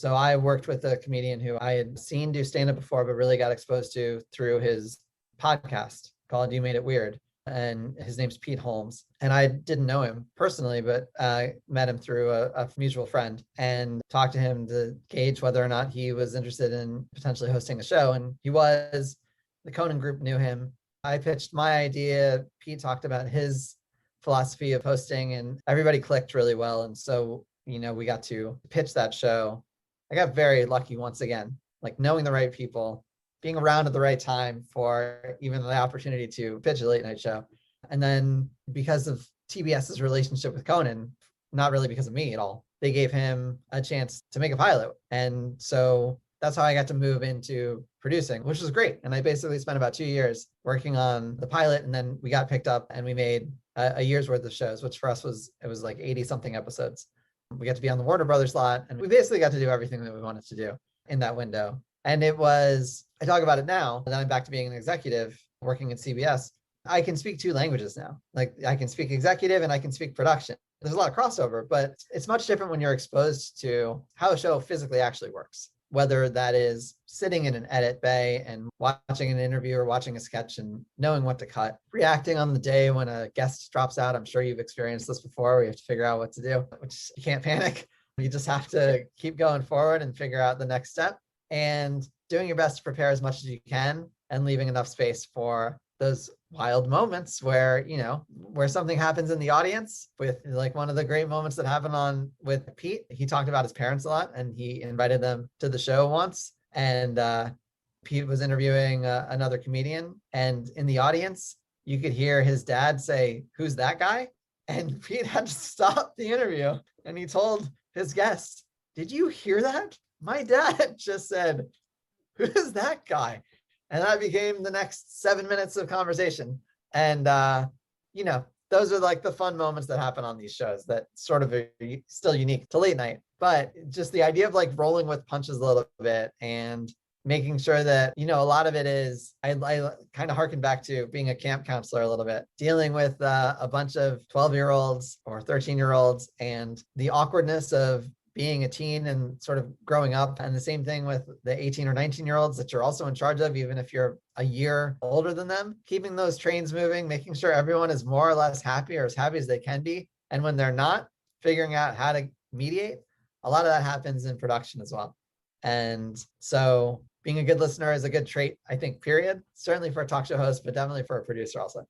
So I worked with a comedian who I had seen do stand-up before, but really got exposed to through his podcast called You Made It Weird. And his name's Pete Holmes. And I didn't know him personally, but I met him through a mutual friend and talked to him to gauge whether or not he was interested in potentially hosting a show. And he was. The Conan Group knew him. I pitched my idea. Pete talked about his philosophy of hosting, and everybody clicked really well. And so, we got to pitch that show. I got very lucky once again, like knowing the right people, being around at the right time for even the opportunity to pitch a late night show. And then because of TBS's relationship with Conan, not really because of me at all, they gave him a chance to make a pilot. And so that's how I got to move into producing, which was great. And I basically spent about 2 years working on the pilot, and then we got picked up and we made a year's worth of shows, which for us was like 80 something episodes. We got to be on the Warner Brothers lot, and we basically got to do everything that we wanted to do in that window. And it was, I talk about it now, and then I'm back to being an executive working at CBS. I can speak 2 languages now. Like I can speak executive and I can speak production. There's a lot of crossover, but it's much different when you're exposed to how a show physically actually works. Whether that is sitting in an edit bay and watching an interview or watching a sketch and knowing what to cut, reacting on the day when a guest drops out. I'm sure you've experienced this before, where you have to figure out what to do, which you can't panic. You just have to keep going forward and figure out the next step, and doing your best to prepare as much as you can and leaving enough space for those wild moments where, where something happens in the audience. With like one of the great moments that happened with Pete, he talked about his parents a lot, and he invited them to the show once. And Pete was interviewing another comedian, and in the audience, you could hear his dad say, "Who's that guy?" And Pete had to stop the interview, and he told his guest, "Did you hear that? My dad just said, 'Who's that guy?'" And that became the next 7 minutes of conversation. And, those are like the fun moments that happen on these shows that sort of are still unique to late night. But just the idea of like rolling with punches a little bit and making sure that, a lot of it is, I kind of harken back to being a camp counselor a little bit, dealing with a bunch of 12-year-olds or 13-year-olds and the awkwardness of being a teen and sort of growing up. And the same thing with the 18 or 19-year-olds that you're also in charge of, even if you're a year older than them, keeping those trains moving, making sure everyone is more or less happy or as happy as they can be. And when they're not, figuring out how to mediate. A lot of that happens in production as well. And so being a good listener is a good trait, I think, period. Certainly for a talk show host, but definitely for a producer also.